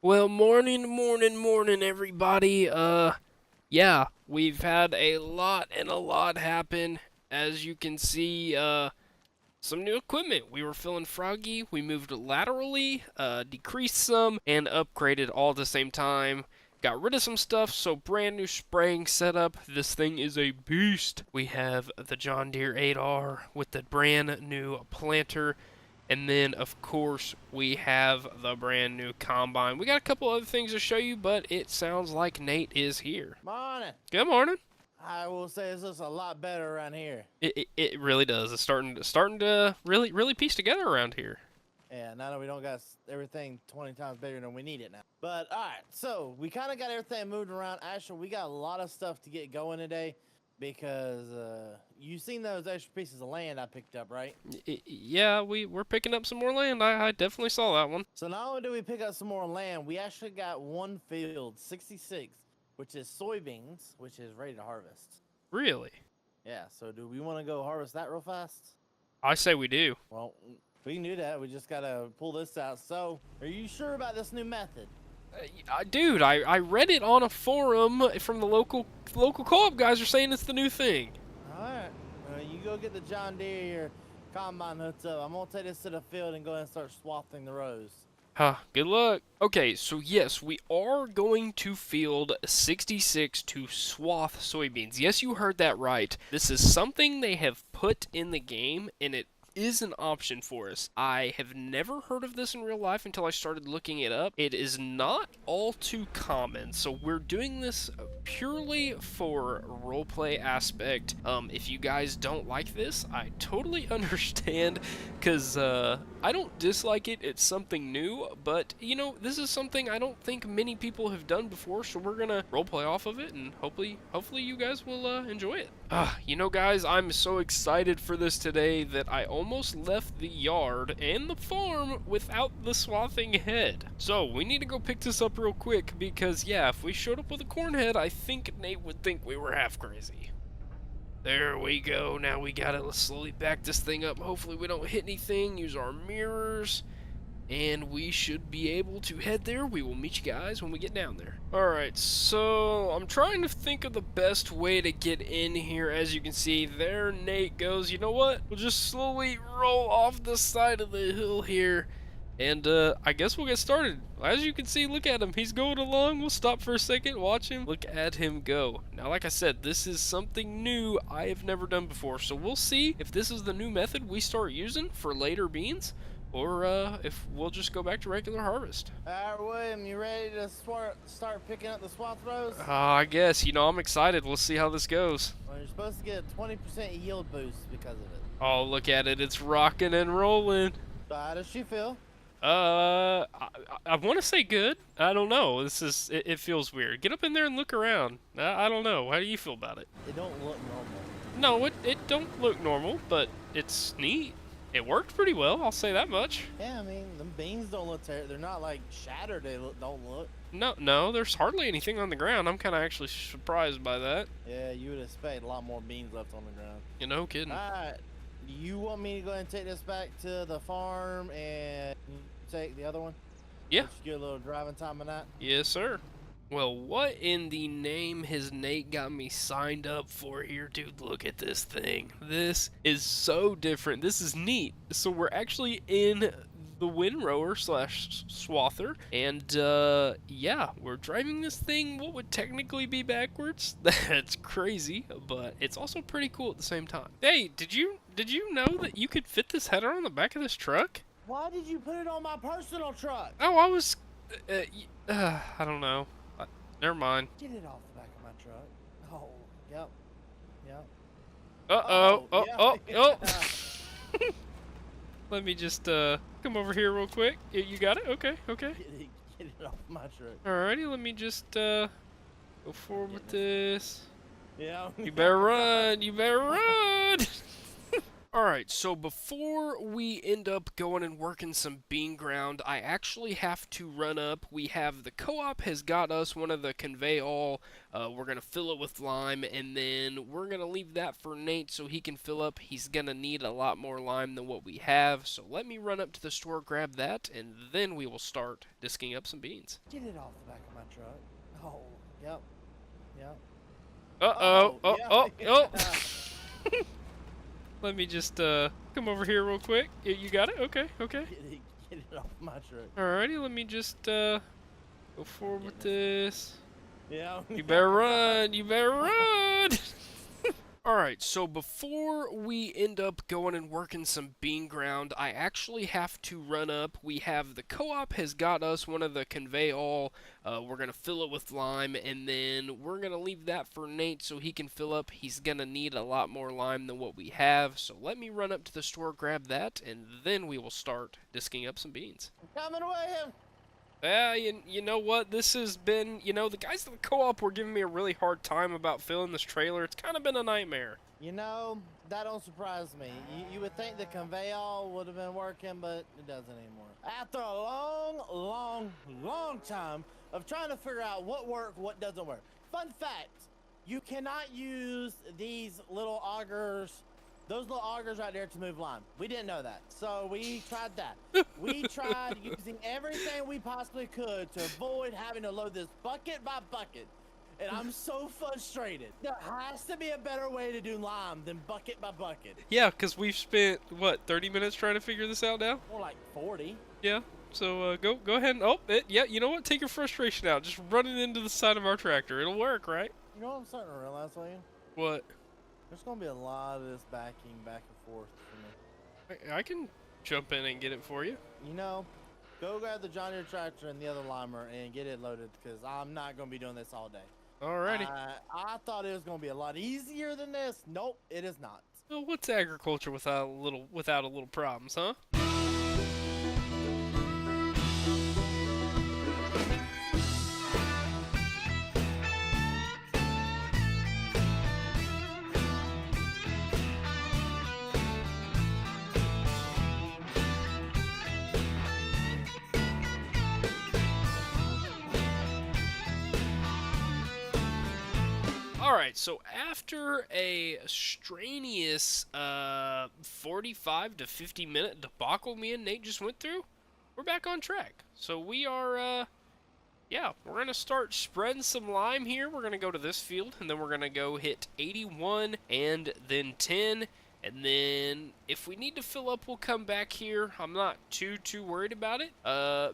Well, morning, everybody. Yeah, we've had a lot happen. As you can see, some new equipment. We were feeling froggy. We moved laterally, decreased some, and upgraded all at the same time. Got rid of some stuff, so brand new spraying setup. This thing is a beast. We have the John Deere 8R with the brand new planter. And then, of course, we have the brand new combine. We got a couple other things to show you, but it sounds like Nate is here. Morning. Good morning. I will say this looks a lot better around here. It really does. It's starting to really piece together around here. Yeah, now that we don't got everything 20 times bigger than we need it now. But all right, so we kind of got everything moved around. Actually, we got a lot of stuff to get going today because you seen those extra pieces of land I picked up, right? Yeah, we're picking up some more land. I definitely saw that one. So not only do we pick up some more land, we actually got one field, 66, which is soybeans, which is ready to harvest. Really? Yeah, so do we want to go harvest that real fast? I say we do. Well, we can do that. We just gotta pull this out. So, are you sure about this new method? Dude, I read it on a forum from the local co-op guys are saying it's the new thing. All right. You go get the John Deere combine hooked up. I'm gonna take this to the field and go ahead and start swathing the rows. Huh, good luck. Okay, so yes, we are going to field 66 to swath soybeans. Yes, you heard that right. This is something they have put in the game, and it is an option for us. I have never heard of this in real life until I started looking it up. It is not all too common, so we're doing this purely for roleplay aspect. If you guys don't like this, I totally understand, because I don't dislike it. It's something new, but you know, this is something I don't think many people have done before, so we're gonna roleplay off of it, and hopefully you guys will enjoy it. You know, guys, I'm so excited for this today that I almost left the yard and the farm without the swathing head. So we need to go pick this up real quick because, yeah, if we showed up with a corn head, I think Nate would think we were half crazy. There we go. Now we gotta slowly back this thing up. Hopefully we don't hit anything. Use our mirrors. And we should be able to head there. We will meet you guys when we get down there. Alright, so I'm trying to think of the best way to get in here. As you can see, there Nate goes. You know what? We'll just slowly roll off the side of the hill here. And I guess we'll get started. As you can see, look at him. He's going along. We'll stop for a second, watch him. Look at him go. Now, like I said, this is something new I have never done before. So we'll see if this is the new method we start using for later beans, or if we'll just go back to regular harvest. All right, William, you ready to start picking up the swath rows? I guess. You know, I'm excited. We'll see how this goes. Well, you're supposed to get a 20% yield boost because of it. Oh, look at it. It's rocking and rolling. So how does she feel? I want to say good. I don't know. It feels weird. Get up in there and look around. I don't know. How do you feel about it? It don't look normal. No, it don't look normal, but it's neat. It worked pretty well, I'll say that much. Yeah, I mean, them beans don't look terrible. They're not like shattered, don't look. No, there's hardly anything on the ground. I'm kind of actually surprised by that. Yeah, you would expect a lot more beans left on the ground. You know, kidding. Alright, you want me to go ahead and take this back to the farm and take the other one? Yeah. Just get a little driving time on that? Yes, sir. Well, what in the name has Nate got me signed up for here? Dude, look at this thing. This is so different. This is neat. So we're actually in the Windrower slash Swather, and yeah, we're driving this thing what would technically be backwards. That's crazy, but it's also pretty cool at the same time. Hey, did you know that you could fit this header on the back of this truck? Why did you put it on my personal truck? Oh, I was I don't know. Never mind. Get it off the back of my truck. Oh, yep. Uh-oh. Oh. yeah. Let me just come over here real quick. You got it? Okay. Get it off my truck. Alrighty, let me just go forward with this. Yeah. You better run. You better run. Alright, so before we end up going and working some bean ground, I actually have to run up. We have the co-op has got us one of the convey all. We're going to fill it with lime, and then we're going to leave that for Nate so he can fill up. He's going to need a lot more lime than what we have, so let me run up to the store, grab that, and then we will start disking up some beans. Get it off the back of my truck. Oh, yep, yep. Uh-oh, Oh, yeah, oh. yeah. Let me just come over here real quick. You got it? Okay, okay. Get it off my truck. Alrighty, let me just go forward with this. Yeah. You better run! You better run! Alright, so before we end up going and working some bean ground, I actually have to run up. We have the co-op has got us one of the convey all. We're going to fill it with lime, and then we're going to leave that for Nate so he can fill up. He's going to need a lot more lime than what we have, so let me run up to the store, grab that, and then we will start disking up some beans. Coming away. You know what? This has been, the guys at the co-op were giving me a really hard time about filling this trailer. It's kind of been a nightmare. You know, that don't surprise me. You would think the convey all would have been working, but it doesn't anymore. After a long time of trying to figure out what works, what doesn't work. Fun fact, you cannot use these little augers, those little augers right there to move lime. We didn't know that, so we tried that. We tried using everything we possibly could to avoid having to load this bucket by bucket. And I'm so frustrated. There has to be a better way to do lime than bucket by bucket. Yeah, because we've spent, what, 30 minutes trying to figure this out now? More like 40. Yeah, so go ahead and, yeah, you know what? Take your frustration out. Just run it into the side of our tractor. It'll work, right? You know what I'm starting to realize, William? What? There's going to be a lot of this backing back and forth for me. I can jump in and get it for you. You know, go grab the John Deere tractor and the other limer and get it loaded, because I'm not going to be doing this all day. Alrighty. I thought it was going to be a lot easier than this. Nope, it is not. Well, what's agriculture without a little problems, huh? Alright, so after a strenuous 45 to 50 minute debacle me and Nate just went through, we're back on track. So we are, yeah, we're going to start spreading some lime here. We're going to go to this field, and then we're going to go hit 81 and then 10. And then if we need to fill up, we'll come back here. I'm not too worried about it,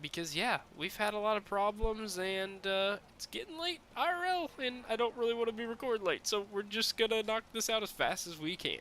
because yeah, we've had a lot of problems, and it's getting late IRL, and I don't really want to be recording late, so we're just gonna knock this out as fast as we can.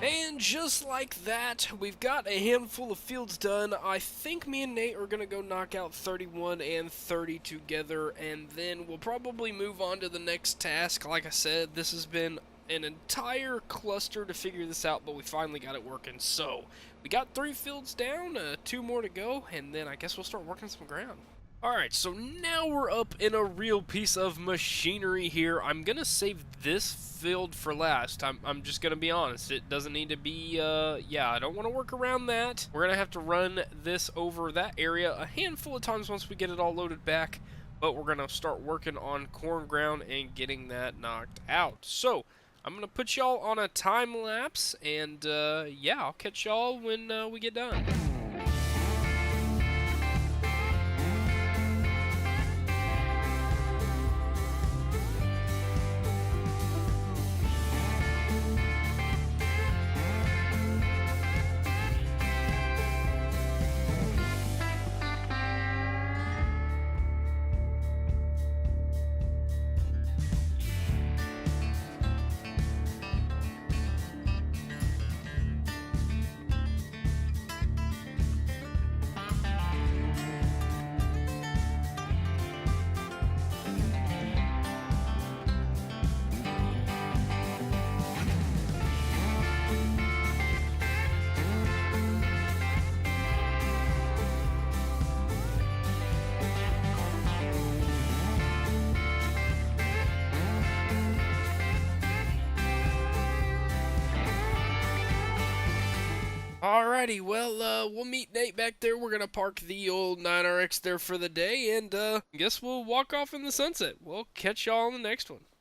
And just like that, we've got a handful of fields done. I think me and Nate are going to go knock out 31 and 30 together, and then we'll probably move on to the next task. Like I said, this has been an entire cluster to figure this out, but we finally got it working. So we got 3 fields down, 2 more to go, and then I guess we'll start working some ground. Alright, so now we're up in a real piece of machinery here. I'm gonna save this field for last. I'm just gonna be honest. It doesn't need to be, yeah, I don't want to work around that. We're gonna have to run this over that area a handful of times once we get it all loaded back. But we're gonna start working on corn ground and getting that knocked out. So, I'm gonna put y'all on a time lapse, and, yeah, I'll catch y'all when we get done. Alrighty, well, we'll meet Nate back there. We're gonna park the old 9RX there for the day, and, guess we'll walk off in the sunset. We'll catch y'all on the next one.